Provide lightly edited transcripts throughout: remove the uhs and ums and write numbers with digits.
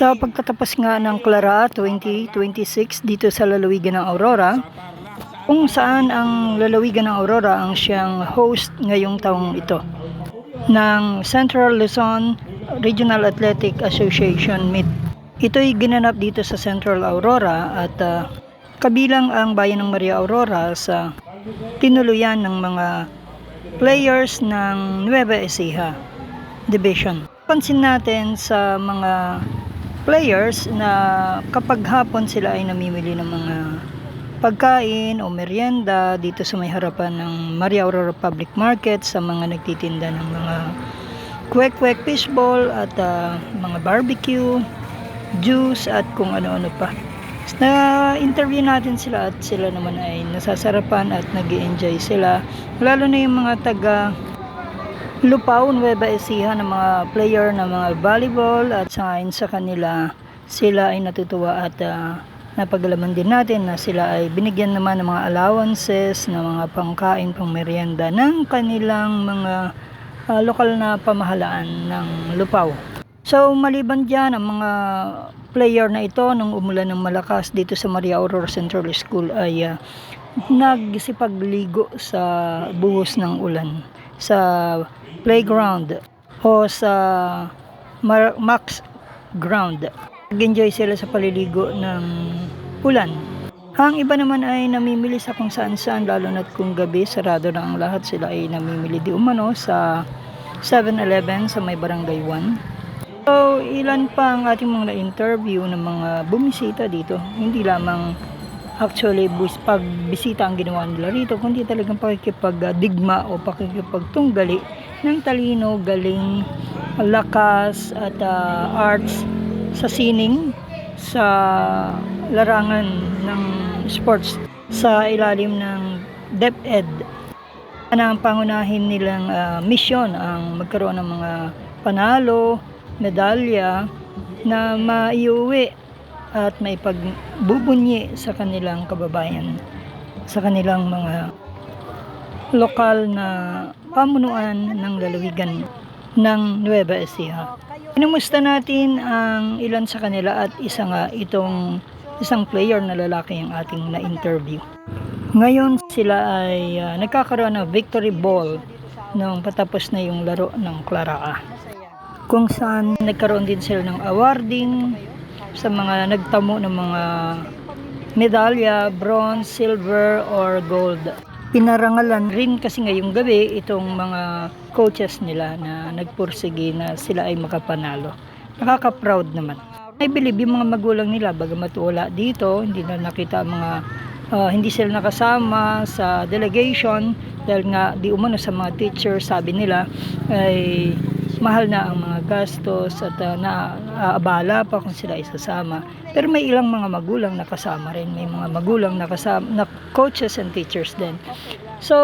Sa pagtatapos nga ng Clara 2026 dito sa lalawigan ng Aurora, kung saan ang lalawigan ng Aurora ang siyang host ngayong taong ito ng Central Luzon Regional Athletic Association Meet. Ito'y ginanap dito sa Central Aurora at kabilang ang bayan ng Maria Aurora sa tinuluyan ng mga players ng Nueva Ecija Division. Pansin natin sa mga players na kapag hapon sila ay namimili ng mga pagkain o merienda dito sa may harapan ng Maria Aurora Public Market sa mga nagtitinda ng mga kwek-kwek fishball at mga barbecue, juice at kung ano-ano pa. Na-interview natin sila at sila naman ay nasasarapan at nag-i-enjoy sila. Lalo na yung mga taga Lupao, Nueva Ecija na mga player ng mga volleyball at sangayon sa kanila sila ay natutuwa at napagalaman din natin na sila ay binigyan naman ng mga allowances na mga pangkain, pang merienda ng kanilang mga lokal na pamahalaan ng Lupao. So maliban dyan ang mga player na ito nung umulan ng malakas dito sa Maria Aurora Central School ay nagsipagligo sa buhos ng ulan sa playground o sa Max ground. Nag-enjoy sila sa paliligo ng ulan. Ang iba naman ay namimili sa kung saan-saan, lalo na't kung gabi sarado na ang lahat, sila ay namimili di umano sa 7-Eleven sa may Barangay 1. So ilan pa ang ating mga na-interview ng mga bumisita dito, hindi lamang actually pagbisita ang ginawa nila rito, kundi talagang pakikipagdigma o pakikipagtunggali ng talino, galing, lakas at arts sa sining, sa larangan ng sports sa ilalim ng DepEd. Ang pangunahin nilang misyon ang magkaroon ng mga panalo, medalya na maiuwi at may pagbubunyi sa kanilang kababayan, sa kanilang mga lokal na pamunuan ng lalawigan ng Nueva Ecija. Inumusta natin ang ilan sa kanila at isang player na lalaki ang ating na-interview. Ngayon sila ay nagkakaroon ng victory ball nung patapos na yung laro ng Clara A, kung saan nagkaroon din sila ng awarding sa mga nagtamo ng mga medalya, bronze, silver, or gold. Pinarangalan rin kasi ngayong gabi itong mga coaches nila na nagpursige na sila ay makapanalo. Nakaka-proud naman. I believe yung mga magulang nila, bagamat wala dito, hindi na nakita mga hindi sila nakasama sa delegation dahil nga di umano sa mga teachers, sabi nila ay mahal na ang mga gastos at naaabala pa kung sila isasama. Pero may ilang mga magulang nakasama rin. May mga magulang nakasama, na coaches and teachers din. So,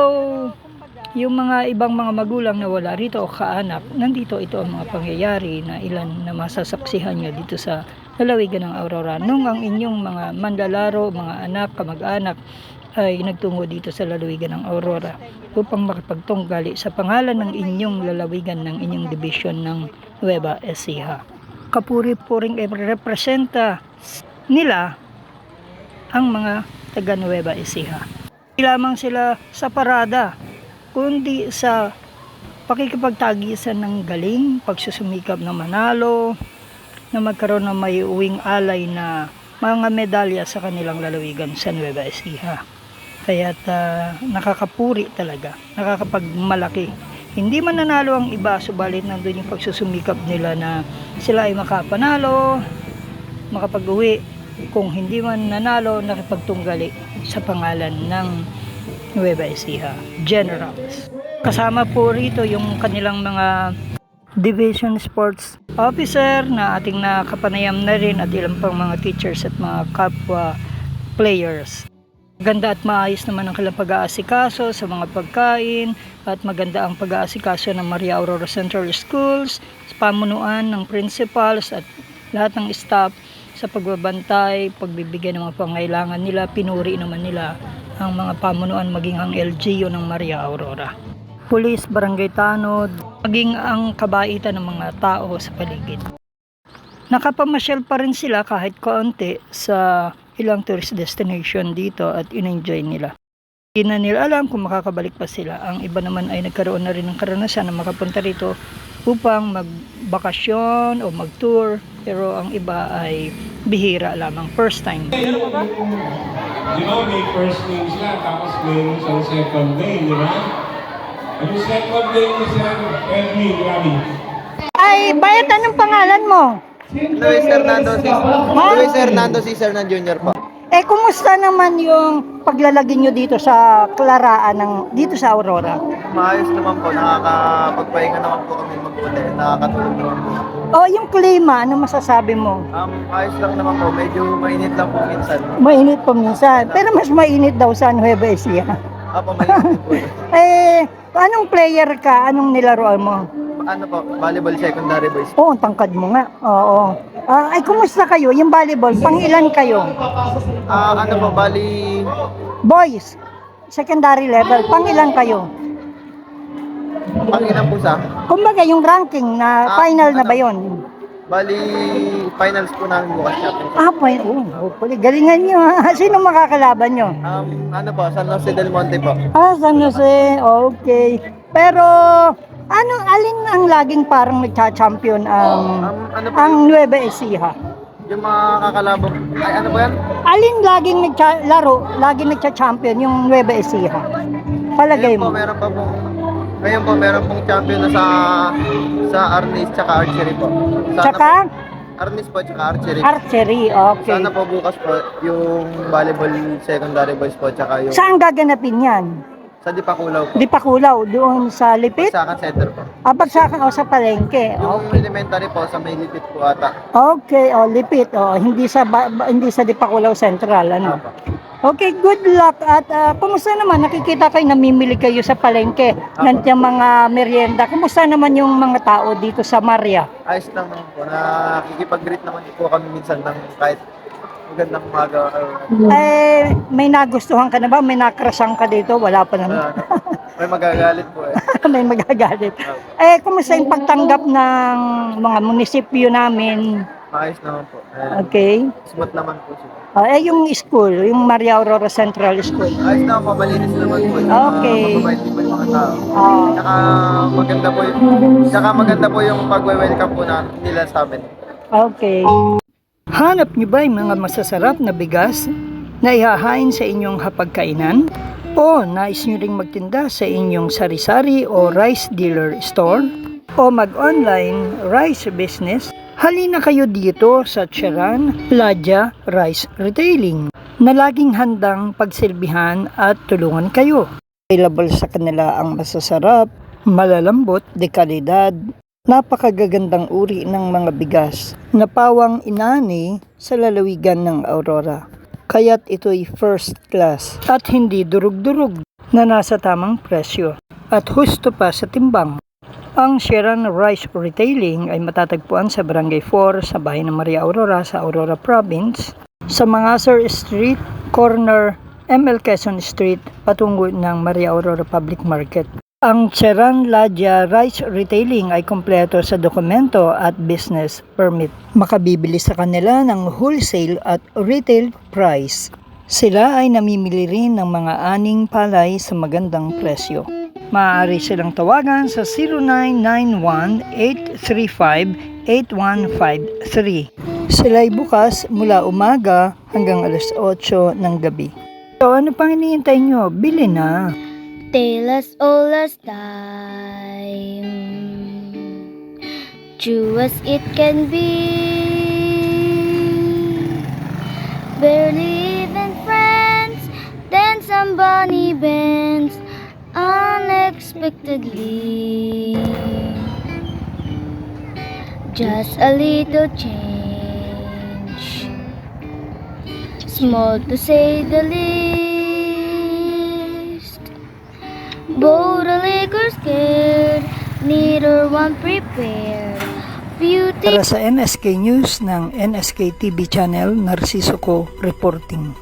yung mga ibang mga magulang na wala rito o kaanak, nandito ito ang mga pangyayari na ilan na masasaksihan nyo dito sa lalawigan ng Aurora. Nung ang inyong mga manlalaro, mga anak, kamag-anak, ay nagtungo dito sa lalawigan ng Aurora upang makipagtunggali sa pangalan ng inyong lalawigan ng inyong division ng Nueva Ecija. Kapuri-puring representa nila ang mga taga Nueva Ecija. Hindi lamang sila sa parada, kundi sa pakikipagtagisan ng galing, pagsusumikap na manalo, na magkaroon ng may uwing alay na mga medalya sa kanilang lalawigan sa Nueva Ecija. Kaya't nakakapuri talaga, nakakapagmalaki. Hindi man nanalo ang iba, subalit nandun yung pagsusumikap nila na sila ay makapanalo, makapag-uwi. Kung hindi man nanalo, nakipagtunggali sa pangalan ng Nueva Ecija Generals. Kasama po rito yung kanilang mga Division Sports Officer na ating nakapanayam na rin at ilang pang mga teachers at mga kapwa players. Maganda at maayos naman ang kanilang pag-aasikaso sa mga pagkain at maganda ang pag-aasikaso ng Maria Aurora Central Schools, sa pamunuan ng principals at lahat ng staff sa pagbabantay, pagbibigay ng mga pangailangan nila. Pinuri naman nila ang mga pamunuan maging ang LGU ng Maria Aurora. Pulis, barangay tanod, maging ang kabaitan ng mga tao sa paligid. nakapamasyal pa rin sila kahit kaunti sa ilang tourist destination dito at in-enjoy nila. Hindi na nila alam kung makakabalik pa sila. Ang iba naman ay nagkaroon na rin ng karanasan na makapunta rito upang magbakasyon o mag-tour, pero ang iba ay bihira lamang, first time. Di ba, may first name sila, tapos mayroon sa second name, di ba? Ang second name ni Sir Edwin, grabe. Ay, Bayat, anong pangalan mo? Luis Hernando Cesar. Luis Hernando Cesar na Junior po. Kumusta naman yung paglalagay nyo dito sa Claraan, dito sa Aurora? Maayos naman po, nakakapagpahinga naman po kami magputi, nakakatulog naman po. Yung klima, ano masasabi mo? Ayos lang naman po, medyo mainit lang po minsan. Mainit pa minsan, pero mas mainit daw sa Nueva Ecija. Apo, mainit po. Anong player ka? Anong nilaruan mo? Ano po, volleyball secondary boys. Oo, ang tangkad mo nga. Oo. Kumusta kayo? Yung volleyball, pang ilan kayo? Ano po, bali, Boys, secondary level, pang ilan kayo? pangilan po sa, Kumbaga, yung ranking na final na ba yon? bali, finals po namin bukas natin. Hopefully. Galingan nyo ha. Sino makakalaban nyo? Ano po, San Jose del Monte po. San Jose. Okay. Pero, alin ang laging parang nagcha-champion Ano po, ang Nueva Ecija? yung mga kakalabang, ay ano po yan? Alin laging laging nagcha-champion yung Nueva Ecija? Palagay Ngayon po, mo. meron pong champion na sa Arnis tsaka archery po. Tsaka? Arnis po tsaka archery. Archery, okay. Sana po bukas po yung volleyball secondary boys po tsaka yung Saan gaganapin yan? sa Dipakulaw po. Di pa kulaw, doon sa Lipit? Sa center po. Bagsakan o sa Palengke? Yung elementary po sa may Lipit po ata. Okay, Lipit, hindi sa Dipakulaw Central, ano? Apo. Okay, good luck. At kumusta naman? Nakikita kayo, namimili kayo sa palengke ng mga merienda. Kumusta naman yung mga tao dito sa Maria? Ayos lang naman po. Nakikipag-greet naman po kami minsan ng kahit magandang umaga. May nagustuhan ka na ba? May nakrasang ka dito? Wala pa naman. Wala na. May magagalit po eh. May magagalit. Kumusta yung pagtanggap ng mga munisipyo namin? Ayos naman po. Okay. Smooth naman po siya. Yung school, yung Maria Aurora Central School. Ayos naman po, malinis naman po. Okay. Mababait din po yung mga tao. Ah, Tsaka maganda po yung pag-welcome po nila sa amin. okay. Hanap niyo ba yung mga masasarap na bigas na ihahain sa inyong hapagkainan? O nais niyo ring magtinda sa inyong sari-sari o rice dealer store? O mag-online rice business? Halina kayo dito sa Charan Ladya Rice Retailing na laging handang pagsilbihan at tulungan kayo. Available sa kanila ang masasarap, malalambot, de kalidad, napakagagandang uri ng mga bigas na pawang inani sa lalawigan ng Aurora. Kaya't ito'y first class at hindi durug-durug na nasa tamang presyo at husto pa sa timbang. Ang Charan Rice Retailing ay matatagpuan sa Barangay 4 sa bayan ng Maria Aurora sa Aurora Province, sa Mangasar Street, corner ML Quezon Street, patungo ng Maria Aurora Public Market. Ang Charan Ladya Rice Retailing ay kompleto sa dokumento at business permit. Makabibili sa kanila ng wholesale at retail price. Sila ay namimili rin ng mga aning palay sa magandang presyo. Maaari silang tawagan sa 0991-835-8153. Sila ay bukas mula umaga hanggang alas 8 ng gabi. So ano pang hinihintay nyo? Bili na! Tale as old as time, true as it can be. Barely even friends, then somebody bends unexpectedly. Just a little change, small to say the least. Both alike or scared, neither one prepared. Beauty. Para sa NSK News ng NSK TV Channel, Narciso Co reporting.